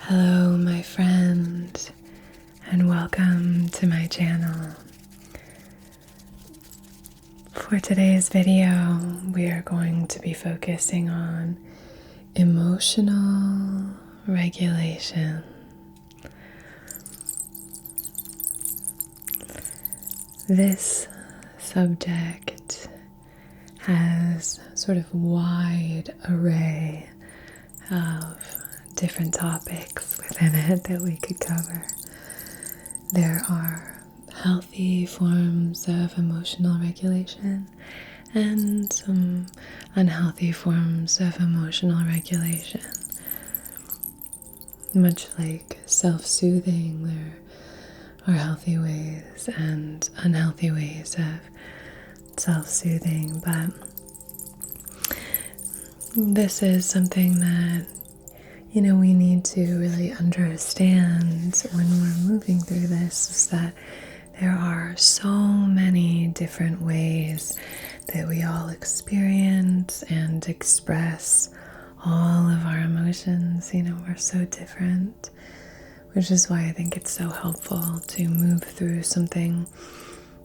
Hello, my friend, and welcome to my channel. For today's video, we are going to be focusing on emotional regulation. This subject has sort of wide array of different topics within it that we could cover. There are healthy forms of emotional regulation and some unhealthy forms of emotional regulation. Much like self-soothing, there are healthy ways and unhealthy ways of self-soothing, but this is something that we need to really understand when we're moving through this, is that there are so many different ways that we all experience and express all of our emotions. We're so different, which is why I think it's so helpful to move through something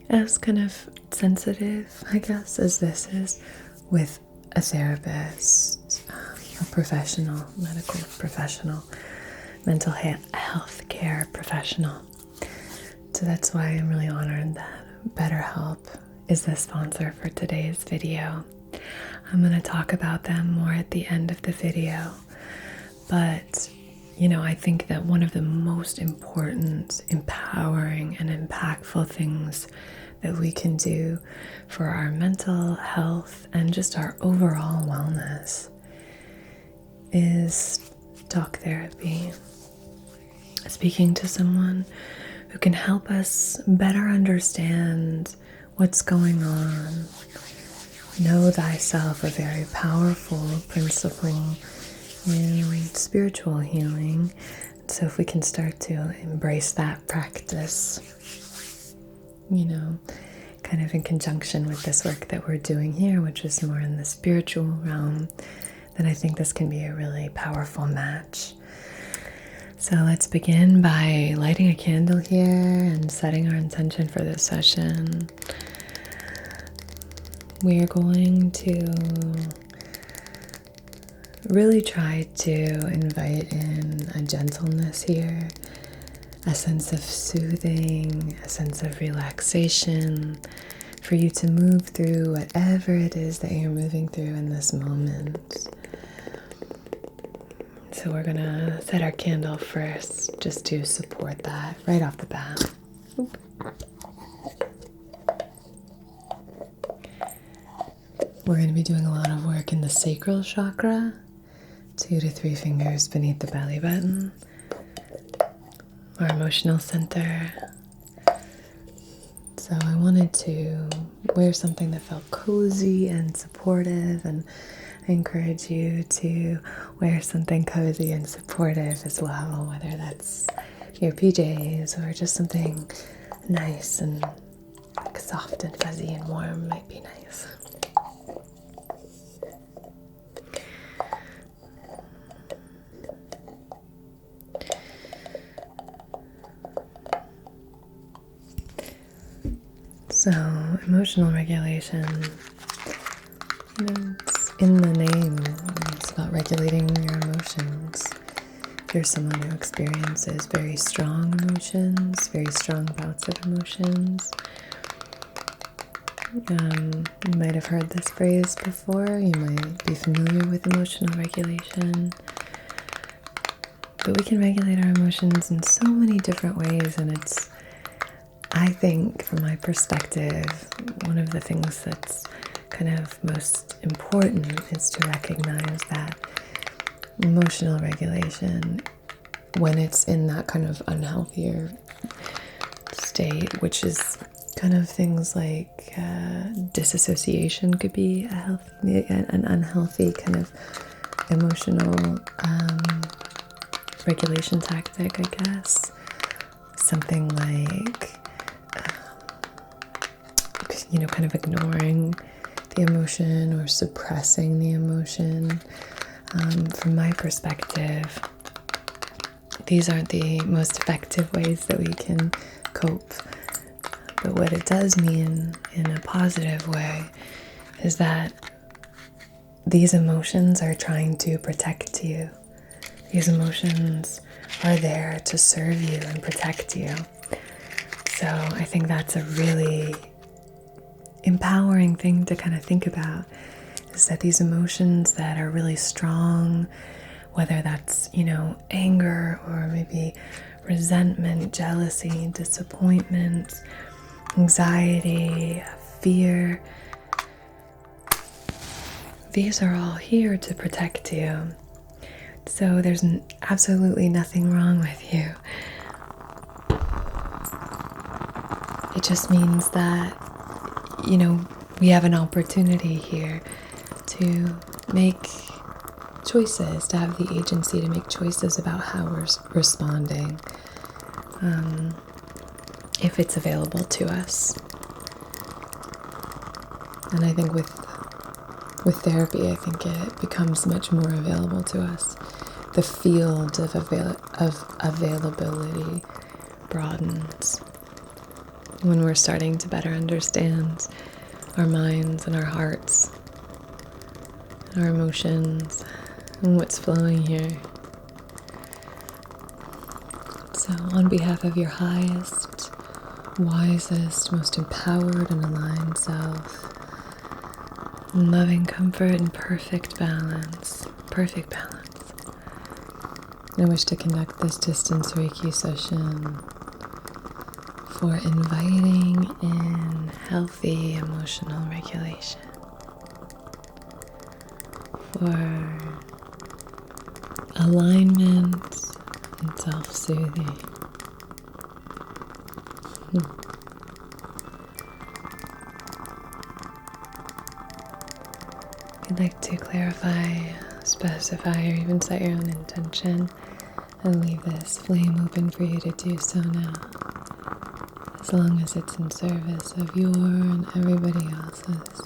as kind of sensitive, I guess, as this is, with a therapist, a professional, medical professional, mental health care professional. So that's why I'm really honored that BetterHelp is the sponsor for today's video. I'm going to talk about them more at the end of the video, but I think that one of the most important, empowering, and impactful things that we can do for our mental health and just our overall wellness is talk therapy. Speaking to someone who can help us better understand what's going on. Know thyself, a very powerful principle in spiritual healing. So if we can start to embrace that practice, kind of in conjunction with this work that we're doing here, which is more in the spiritual realm, then I think this can be a really powerful match. So let's begin by lighting a candle here and setting our intention for this session. We are going to really try to invite in a gentleness here, a sense of soothing, a sense of relaxation, for you to move through whatever it is that you're moving through in this moment. So we're gonna set our candle first, just to support that right off the bat. Oop. We're going to be doing a lot of work in the Sacral Chakra, 2 to 3 fingers beneath the belly button, our emotional center. So I wanted to wear something that felt cozy and supportive, and I encourage you to wear something cozy and supportive as well, whether that's your PJs or just something nice and like soft and fuzzy and warm might be nice. So, emotional regulation, it's in the name. It's about regulating your emotions. If you're someone who experiences very strong emotions, very strong bouts of emotions, you might have heard this phrase before. You might be familiar with emotional regulation. But we can regulate our emotions in so many different ways, and it's, I think, from my perspective, one of the things that's kind of most important is to recognize that emotional regulation, when it's in that kind of unhealthier state, which is kind of things like disassociation could be an unhealthy kind of emotional regulation tactic, I guess. Something like kind of ignoring the emotion or suppressing the emotion. From my perspective, these aren't the most effective ways that we can cope. But what it does mean in a positive way is that these emotions are trying to protect you. These emotions are there to serve you and protect you. So I think that's a really empowering thing to kind of think about, is that these emotions that are really strong, whether that's, anger or maybe resentment, jealousy, disappointment, anxiety, fear, these are all here to protect you. So there's absolutely nothing wrong with you. It just means that, we have an opportunity here to make choices, to have the agency to make choices about how we're responding, if it's available to us. And I think with therapy, I think it becomes much more available to us. The field of availability broadens when we're starting to better understand our minds and our hearts, our emotions, and what's flowing here. So on behalf of your highest, wisest, most empowered and aligned self, in loving comfort and perfect balance, I wish to conduct this distance Reiki session for inviting in healthy emotional regulation, for alignment and self-soothing. If you'd like to clarify, specify, or even set your own intention, and leave this flame open for you to do so now, as long as it's in service of your and everybody else's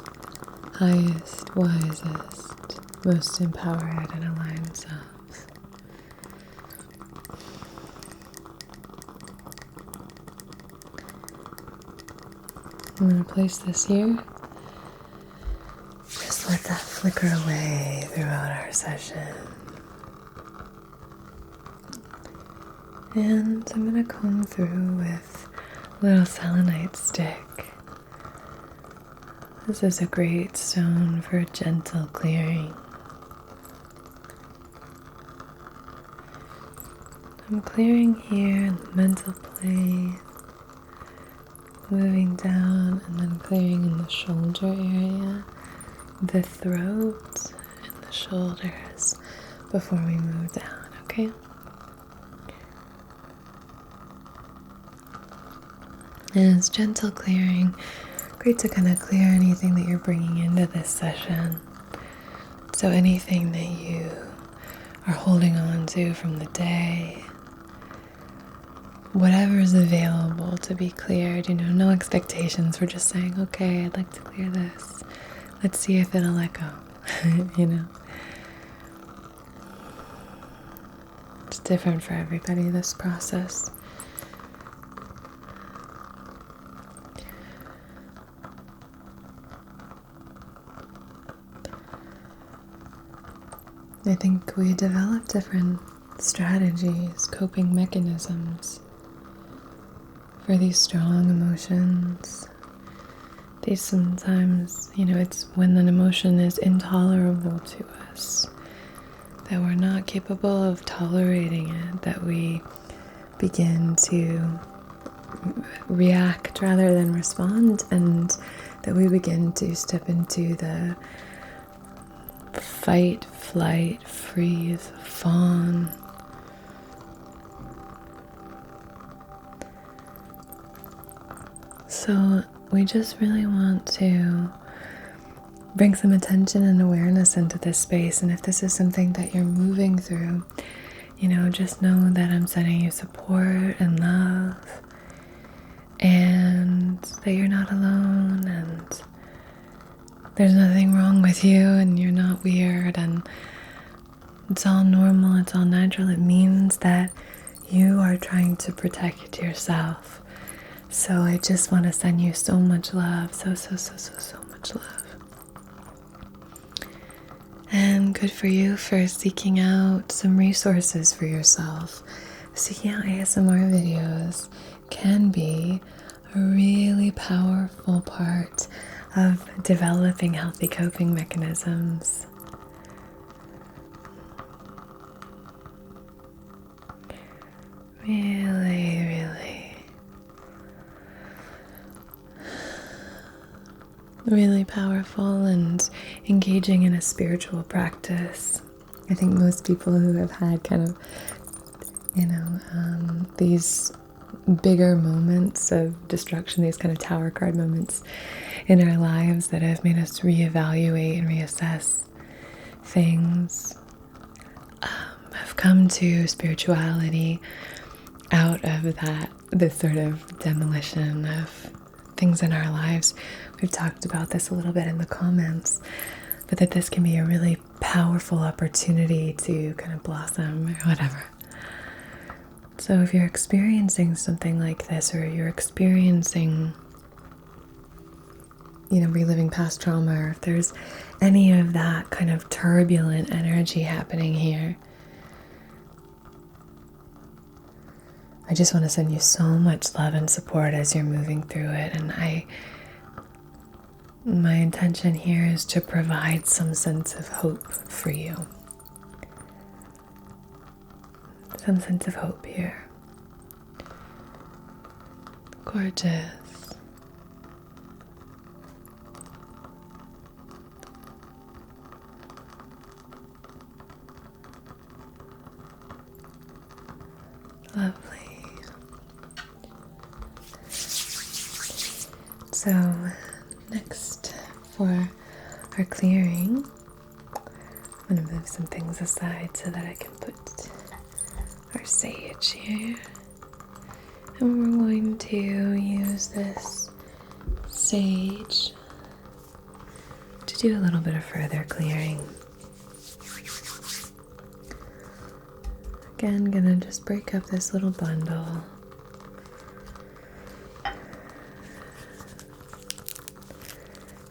highest, wisest, most empowered and aligned selves. I'm going to place this here. Just let that flicker away throughout our session. And I'm going to comb through with a little selenite stick. This is a great stone for gentle clearing. I'm clearing here in the mental plane, moving down and then clearing in the shoulder area, the throat, and the shoulders before we move down, okay? And it's gentle clearing. Great to kind of clear anything that you're bringing into this session. So anything that you are holding on to from the day, whatever is available to be cleared, no expectations. We're just saying, okay, I'd like to clear this. Let's see if it'll let go, It's different for everybody, this process. I think we develop different strategies, coping mechanisms for these strong emotions. These sometimes, it's when an emotion is intolerable to us, that we're not capable of tolerating it, that we begin to react rather than respond, and that we begin to step into the fight, flight, freeze, fawn. So we just really want to bring some attention and awareness into this space. And if this is something that you're moving through, just know that I'm sending you support and love, and that you're not alone, and there's nothing wrong with you, and you're not weird, and it's all normal, it's all natural. It means that you are trying to protect yourself. So I just want to send you so much love, so much love. And good for you for seeking out some resources for yourself. Seeking out ASMR videos can be a really powerful part of developing healthy coping mechanisms. Really powerful, and engaging in a spiritual practice. I think most people who have had kind of, these bigger moments of destruction, these kind of tower card moments in our lives that have made us reevaluate and reassess things, have come to spirituality out of this sort of demolition of things in our lives. We've talked about this a little bit in the comments, but that this can be a really powerful opportunity to kind of blossom or whatever. So if you're experiencing something like this, or you're experiencing, reliving past trauma, or if there's any of that kind of turbulent energy happening here, I just want to send you so much love and support as you're moving through it. And my intention here is to provide some sense of hope for you. Some sense of hope here. Gorgeous. Lovely. So next for our clearing, I'm going to move some things aside so that I can put our sage here. And we're going to use this sage to do a little bit of further clearing. Again, gonna just break up this little bundle.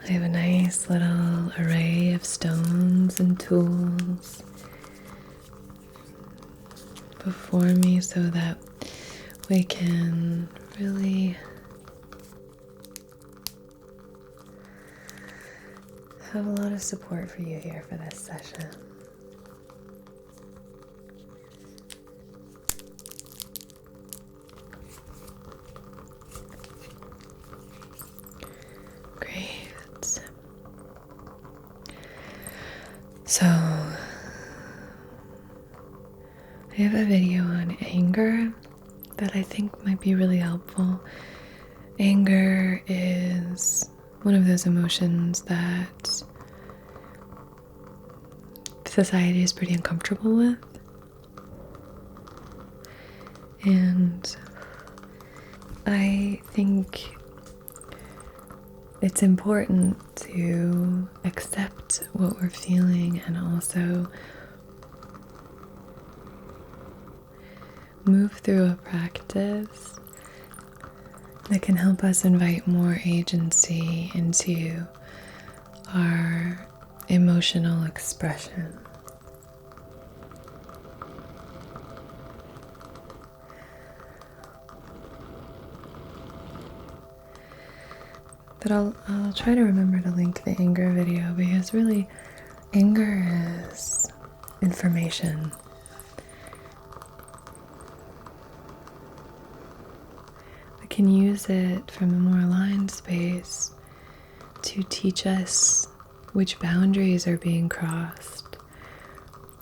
I have a nice little array of stones and tools before me so that we can really have a lot of support for you here for this session. So, I have a video on anger that I think might be really helpful. Anger is one of those emotions that society is pretty uncomfortable with. And I think it's important to accept what we're feeling and also move through a practice that can help us invite more agency into our emotional expression. But I'll try to remember to link the anger video, because really anger is information. We can use it from a more aligned space to teach us which boundaries are being crossed,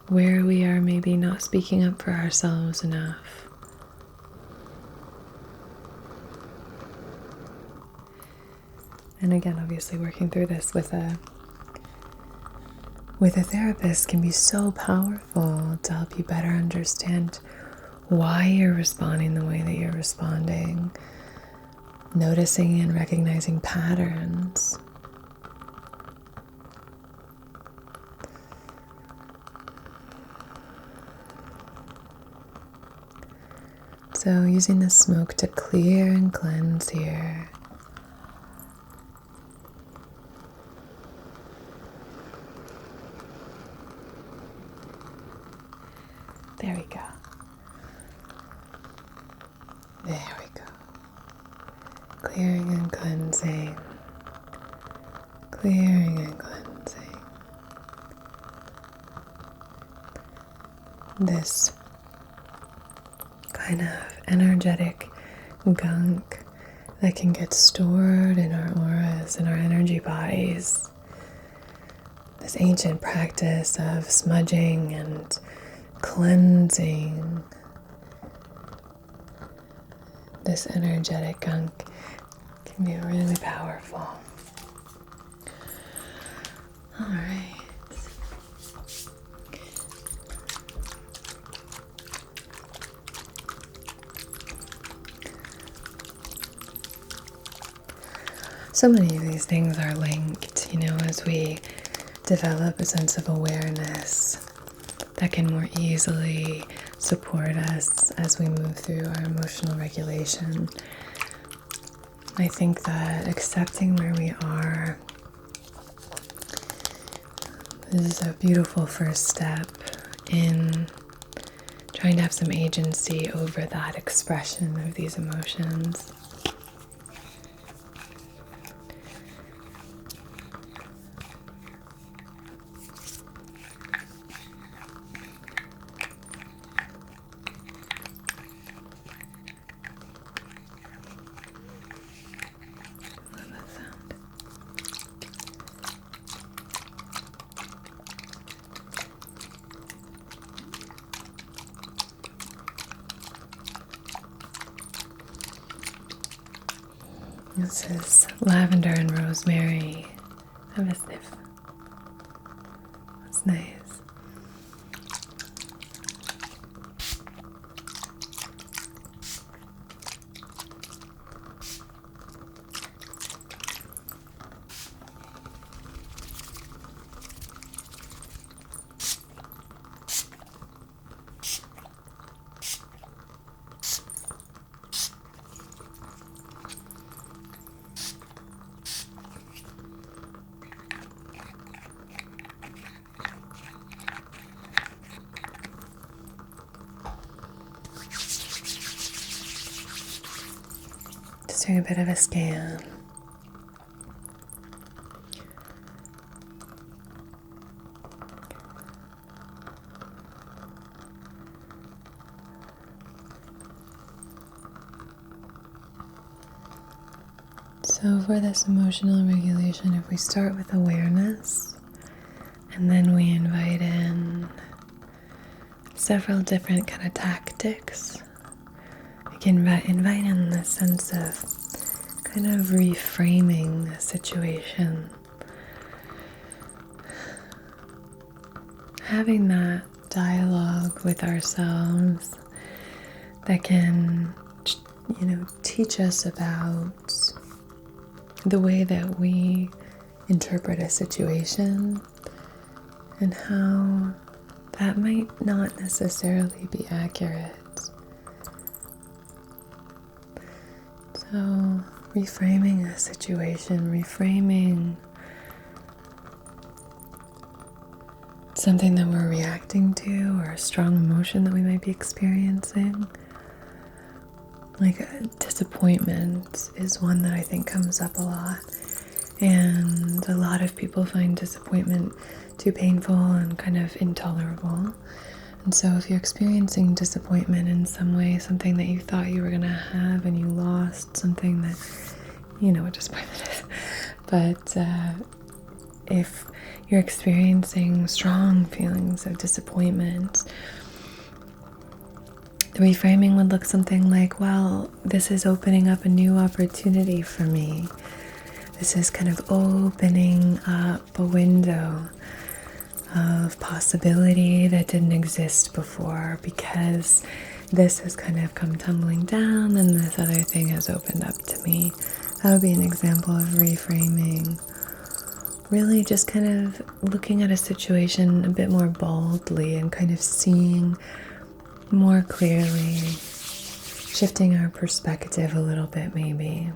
where we are maybe not speaking up for ourselves enough. And again, obviously working through this with a therapist can be so powerful to help you better understand why you're responding the way that you're responding, noticing and recognizing patterns. So using the smoke to clear and cleanse here. There we go. There we go. Clearing and cleansing. Clearing and cleansing. This kind of energetic gunk that can get stored in our auras, in our energy bodies. This ancient practice of smudging and cleansing this energetic gunk can be really powerful. All right. So many of these things are linked, as we develop a sense of awareness that can more easily support us as we move through our emotional regulation. I think that accepting where we are is a beautiful first step in trying to have some agency over that expression of these emotions. This is lavender and rosemary. Have a sniff. That's nice. Doing a bit of a scan. So for this emotional regulation, if we start with awareness and then we invite in several different kind of tactics, we can invite in the sense of kind of reframing the situation. Having that dialogue with ourselves that can, teach us about the way that we interpret a situation and how that might not necessarily be accurate. So, reframing a situation, reframing something that we're reacting to or a strong emotion that we might be experiencing. Like disappointment is one that I think comes up a lot. And a lot of people find disappointment too painful and kind of intolerable. And so if you're experiencing disappointment in some way, something that you thought you were going to have and you lost, something that, what disappointment is. But if you're experiencing strong feelings of disappointment, the reframing would look something like, well, this is opening up a new opportunity for me. This is kind of opening up a window of possibility that didn't exist before, because this has kind of come tumbling down and this other thing has opened up to me. That would be an example of reframing. Really just kind of looking at a situation a bit more boldly and kind of seeing more clearly shifting our perspective a little bit maybe.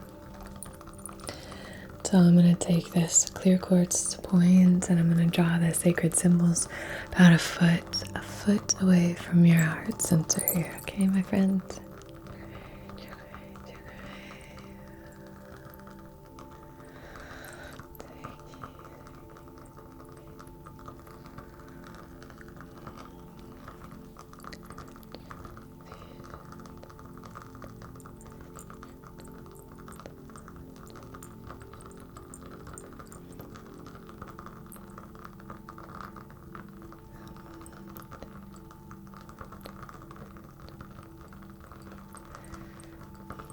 So I'm going to take this clear quartz point and I'm going to draw the sacred symbols about a foot away from your heart center here. Okay, my friend?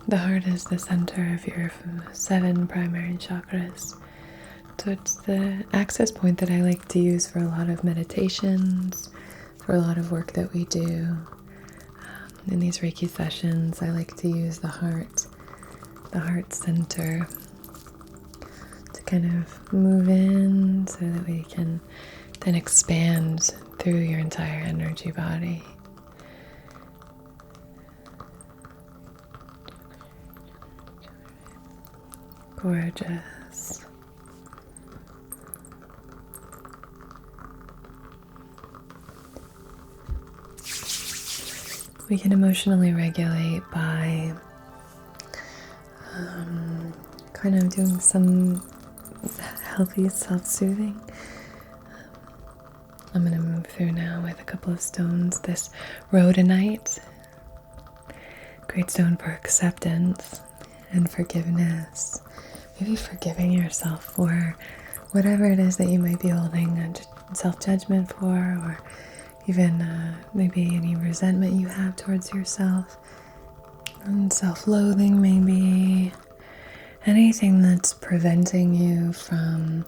The heart is the center of your 7 primary chakras. So it's the access point that I like to use for a lot of meditations, for a lot of work that we do. In these Reiki sessions, I like to use the heart center to kind of move in so that we can then expand through your entire energy body. Gorgeous. We can emotionally regulate by kind of doing some healthy self-soothing. I'm going to move through now with a couple of stones. This rhodonite, great stone for acceptance and forgiveness. Maybe forgiving yourself for whatever it is that you might be holding self-judgment for, or even maybe any resentment you have towards yourself, and self-loathing maybe. Anything that's preventing you from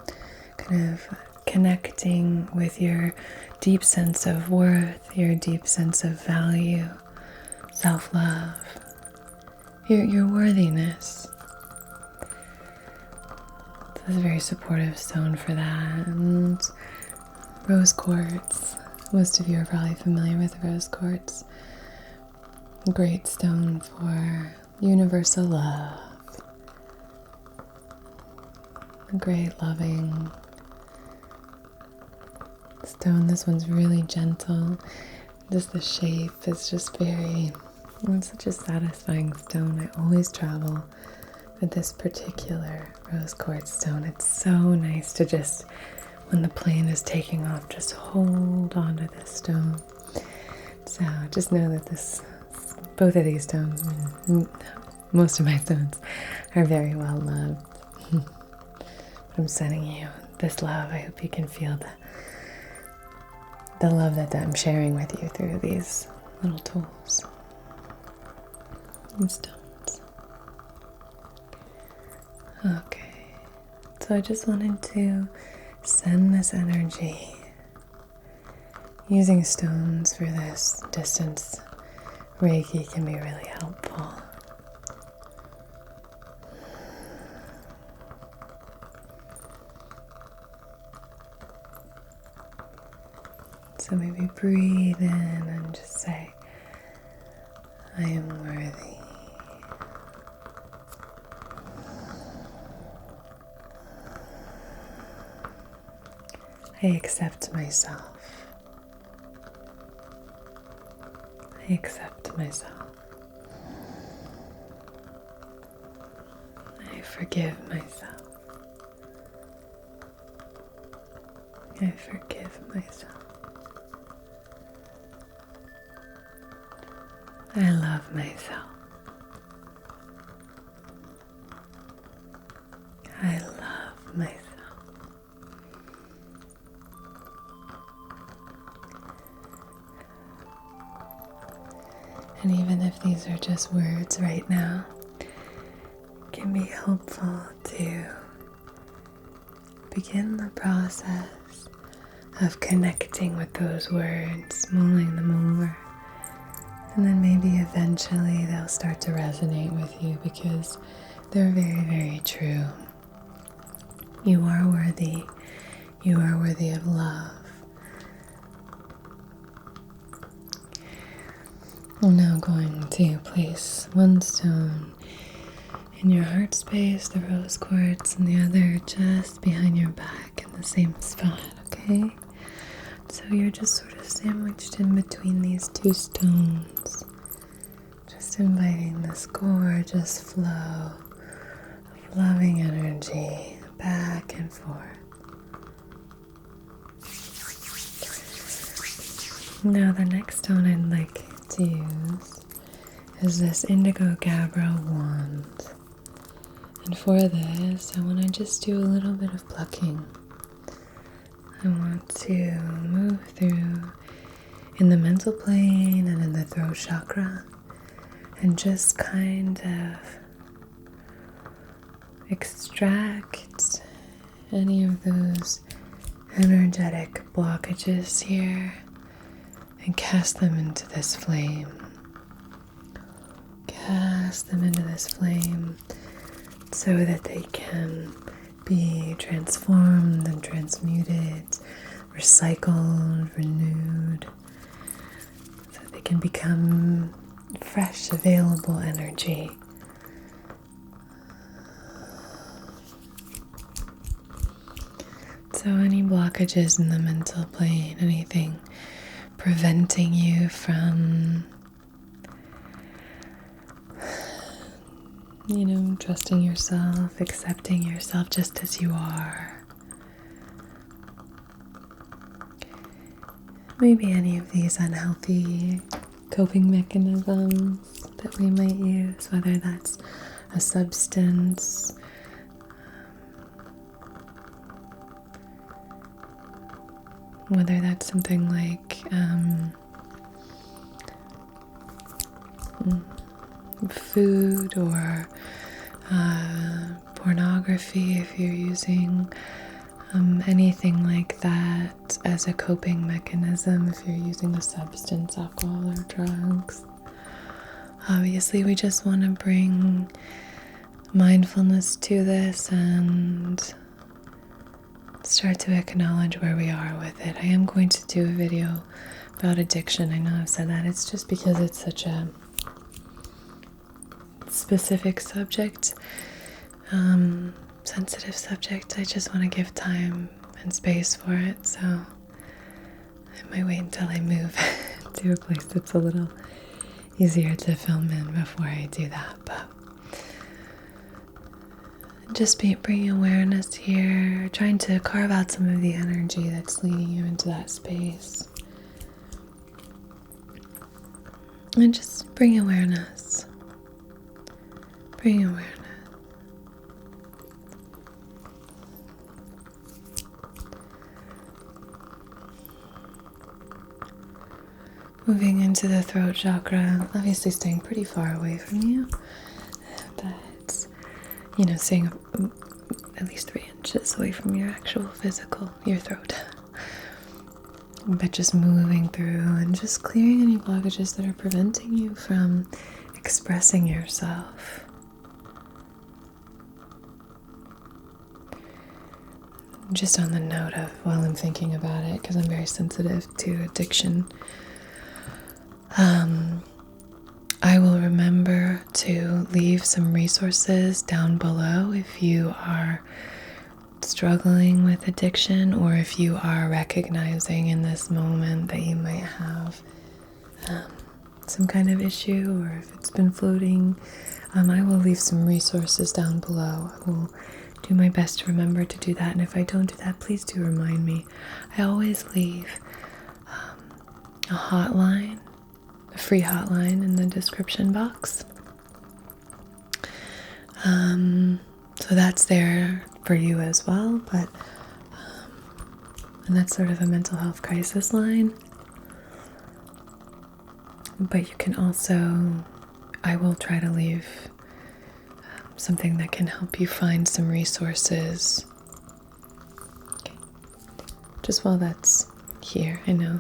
kind of connecting with your deep sense of worth, your deep sense of value, self-love, your worthiness. This is a very supportive stone for that. And rose quartz. Most of you are probably familiar with rose quartz. A great stone for universal love. A great loving stone. This one's really gentle. Just the shape is just it's such a satisfying stone. I always travel with this particular rose quartz stone. It's so nice to just, when the plane is taking off, just hold on to this stone. So just know that both of these stones, most of my stones, are very well loved. But I'm sending you this love. I hope you can feel the love that I'm sharing with you through these little tools and stones. Okay, so I just wanted to send this energy. Using stones for this distance Reiki can be really helpful. So maybe breathe in and just say, I am worthy. I accept myself. I accept myself. I forgive myself. I forgive myself. I love myself. I love myself. And even if these are just words right now, it can be helpful to begin the process of connecting with those words, mulling them over. And then maybe eventually they'll start to resonate with you because they're very, very true. You are worthy. You are worthy of love. I'm now going to place one stone in your heart space, the rose quartz, and the other just behind your back in the same spot, okay? So you're just sort of sandwiched in between these two stones, just inviting this gorgeous flow of loving energy back and forth. Now the next stone I'd like to use is this Indigo Gabar wand. And for this, I want to just do a little bit of plucking. I want to move through in the mental plane and in the throat chakra and just kind of extract any of those energetic blockages here and cast them into this flame. Cast them into this flame so that they can be transformed and transmuted, recycled, renewed, so they can become fresh, available energy. So any blockages in the mental plane, anything preventing you from, trusting yourself, accepting yourself just as you are. Maybe any of these unhealthy coping mechanisms that we might use, whether that's a substance, whether that's something like food or pornography, if you're using anything like that as a coping mechanism, if you're using a substance, alcohol or drugs. Obviously, we just want to bring mindfulness to this and start to acknowledge where we are with it. I am going to do a video about addiction. I know I've said that. It's just because it's such a specific subject, sensitive subject. I just want to give time and space for it, so I might wait until I move to a place that's a little easier to film in before I do that. But just bringing awareness here, trying to carve out some of the energy that's leading you into that space, and just bring awareness. Bring awareness. Moving into the throat chakra, obviously staying pretty far away from you, but staying at least 3 inches away from your actual physical, your throat. But just moving through and just clearing any blockages that are preventing you from expressing yourself. Just on the note of, while I'm thinking about it, because I'm very sensitive to addiction, I will remember to leave some resources down below if you are struggling with addiction, or if you are recognizing in this moment that you might have some kind of issue, or if it's been floating. I will leave some resources down below. I will do my best to remember to do that, and if I don't do that, please do remind me. I always leave a hotline, a free hotline in the description box. So that's there for you as well, but and that's sort of a mental health crisis line. But you can also, I will try to leave something that can help you find some resources. Okay. Just while that's here, I know.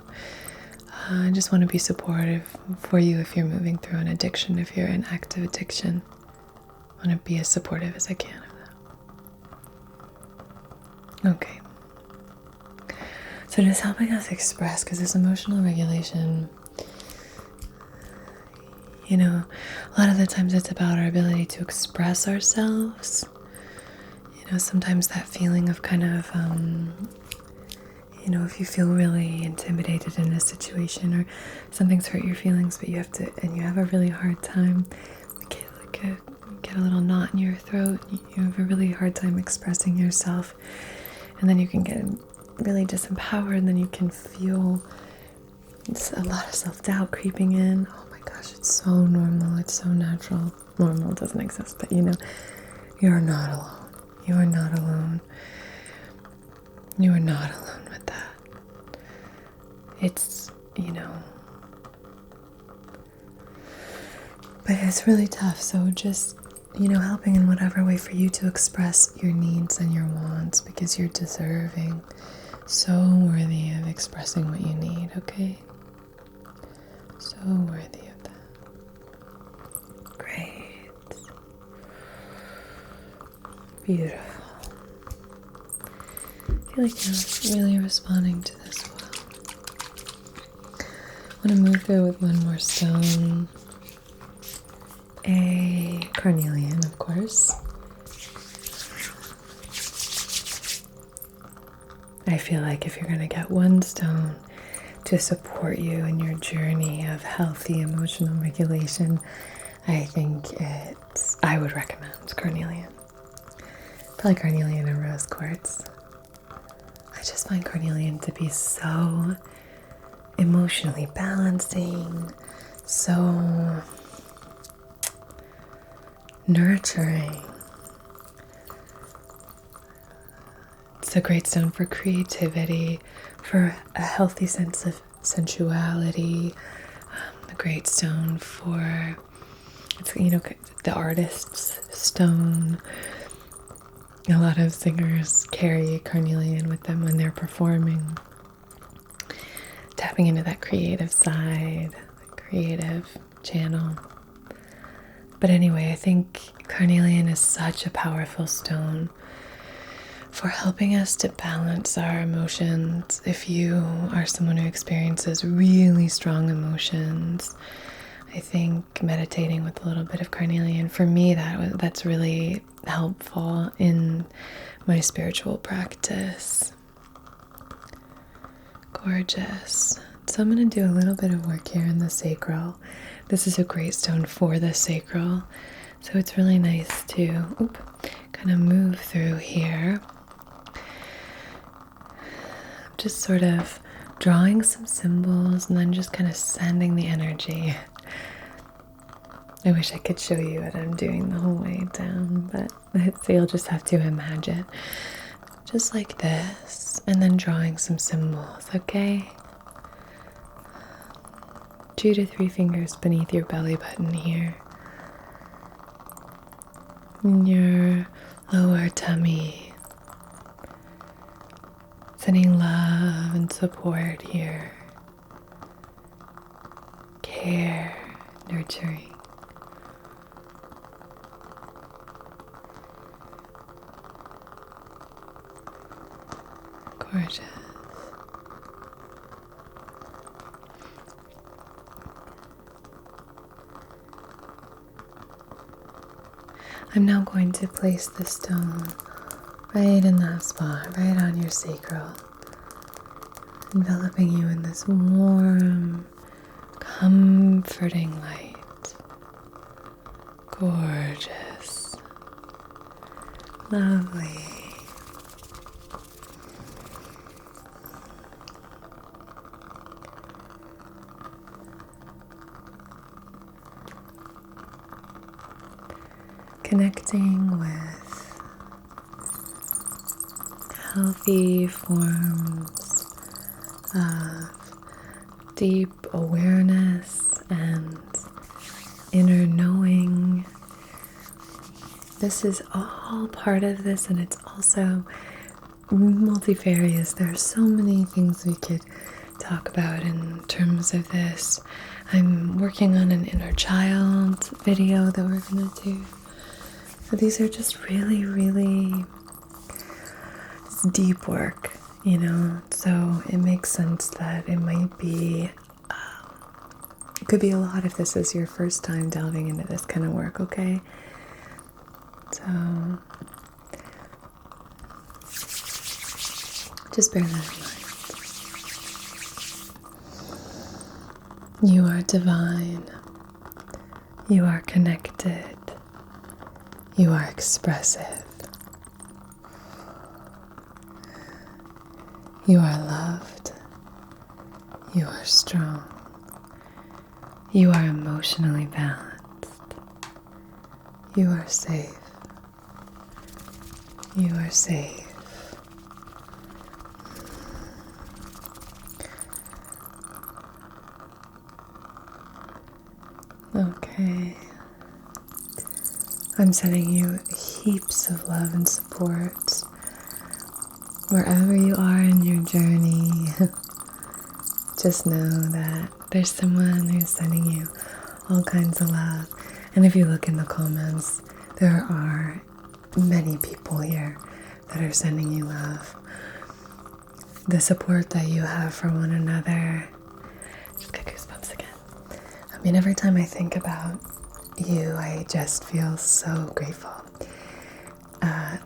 I just want to be supportive for you if you're moving through an addiction, if you're in active addiction. I want to be as supportive as I can of that. Okay. So just helping us express, because this emotional regulation, A lot of the times it's about our ability to express ourselves. Sometimes that feeling of kind of, if you feel really intimidated in a situation or something's hurt your feelings, but you have a really hard time, get a little knot in your throat, you have a really hard time expressing yourself, and then you can get really disempowered, and then you can feel a lot of self-doubt creeping in. Oh my gosh, it's so normal, it's so natural. Normal doesn't exist, but you're not alone. You are not alone. You are not alone with that. It's, but it's really tough. So just, helping in whatever way for you to express your needs and your wants, because you're deserving, so worthy of expressing what you need, okay? So worthy of that. Great. Beautiful. I feel like you're really responding to this well. I want to move through with one more stone. A Carnelian, of course. I feel like if you're going to get one stone to support you in your journey of healthy emotional regulation, I would recommend Carnelian. Probably Carnelian and rose quartz. I just find Carnelian to be so emotionally balancing, so nurturing. It's a great stone for creativity, for a healthy sense of sensuality. A great stone for, the artist's stone. A lot of singers carry carnelian with them when they're performing, tapping into that creative side, the creative channel. But anyway, I think carnelian is such a powerful stone for helping us to balance our emotions. If you are someone who experiences really strong emotions, I think meditating with a little bit of carnelian, for me, that's really helpful in my spiritual practice. Gorgeous. So I'm going to do a little bit of work here in the sacral. This is a great stone for the sacral. So it's really nice to kind of move through here. I'm just sort of drawing some symbols and then just kind of sending the energy. I wish I could show you what I'm doing the whole way down, but so you'll just have to imagine. Just like this, and then drawing some symbols, okay? 2 to 3 fingers beneath your belly button here. In your lower tummy. Sending love and support here. Care, nurturing. Gorgeous. I'm now going to place the stone right in that spot, right on your sacral, enveloping you in this warm, comforting light. Gorgeous. Lovely. Connecting with healthy forms of deep awareness and inner knowing. This is all part of this, and it's also multifarious. There are so many things we could talk about in terms of this. I'm working on an inner child video that we're going to do. So these are just really, really deep work, so it makes sense that it might be Could be a lot if this is your first time delving into this kind of work, okay? So just bear that in mind. You are divine. You are connected. You are expressive. You are loved. You are strong. You are emotionally balanced. You are safe. You are safe. Okay. I'm sending you heaps of love and support wherever you are in your journey. Just know that there's someone who's sending you all kinds of love. And if you look in the comments, there are many people here that are sending you love. The support that you have for one another. Just get goosebumps again. I mean, every time I think about you, I just feel so grateful.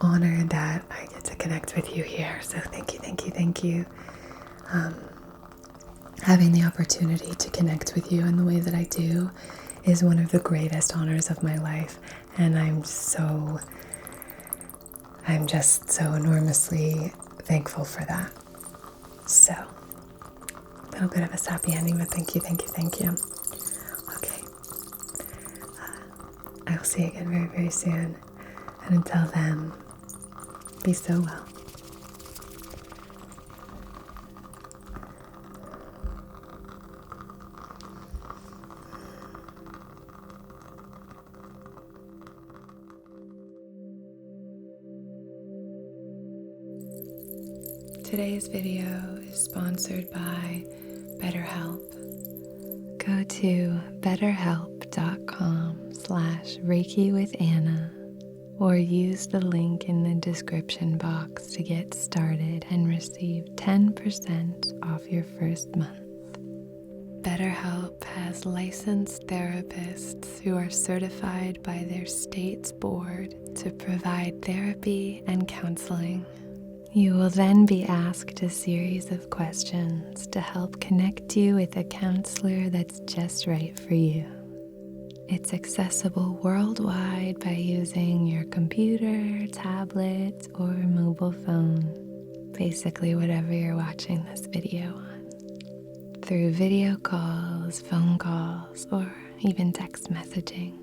Honored that I get to connect with you here. So thank you, thank you, thank you. Having the opportunity to connect with you in the way that I do is one of the greatest honors of my life. And I'm just so enormously thankful for that. So, a little bit of a sappy ending, but thank you, thank you, thank you. Okay. I will see you again very, very soon. And until then, be so well. Today's video is sponsored by BetterHelp. Go to betterhelp.com/Reiki with Anna or use the link in the description box to get started and receive 10% off your first month. BetterHelp has licensed therapists who are certified by their state's board to provide therapy and counseling. You will then be asked a series of questions to help connect you with a counselor that's just right for you. It's accessible worldwide by using your computer, tablet, or mobile phone, basically whatever you're watching this video on, through video calls, phone calls, or even text messaging.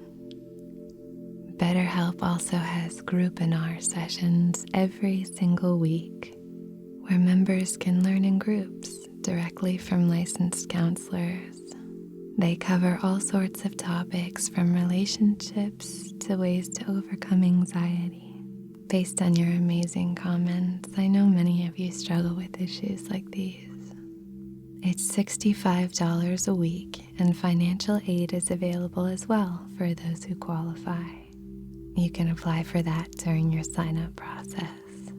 BetterHelp also has groupinar sessions every single week where members can learn in groups directly from licensed counselors. They cover all sorts of topics from relationships to ways to overcome anxiety. Based on your amazing comments, I know many of you struggle with issues like these. It's $65 a week, and financial aid is available as well for those who qualify. You can apply for that during your sign-up process.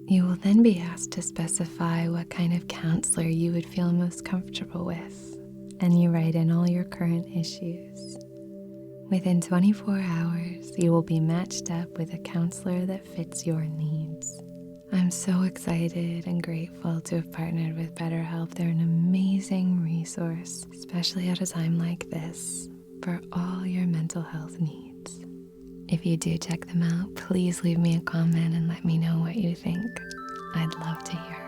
You will then be asked to specify what kind of counselor you would feel most comfortable with, and you write in all your current issues. Within 24 hours, you will be matched up with a counselor that fits your needs. I'm so excited and grateful to have partnered with BetterHelp. They're an amazing resource, especially at a time like this, for all your mental health needs. If you do check them out, please leave me a comment and let me know what you think. I'd love to hear.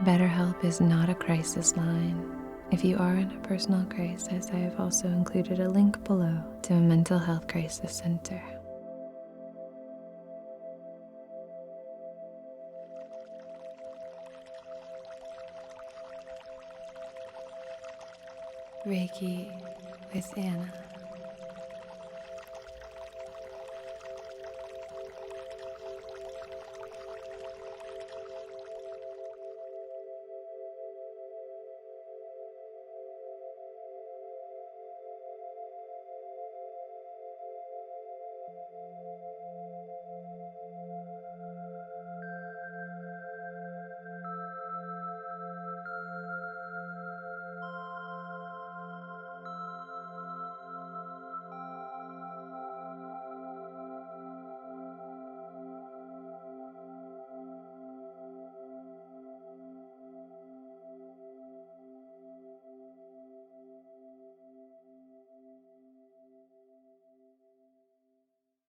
BetterHelp is not a crisis line. If you are in a personal crisis, I have also included a link below to a mental health crisis center. Reiki with Anna.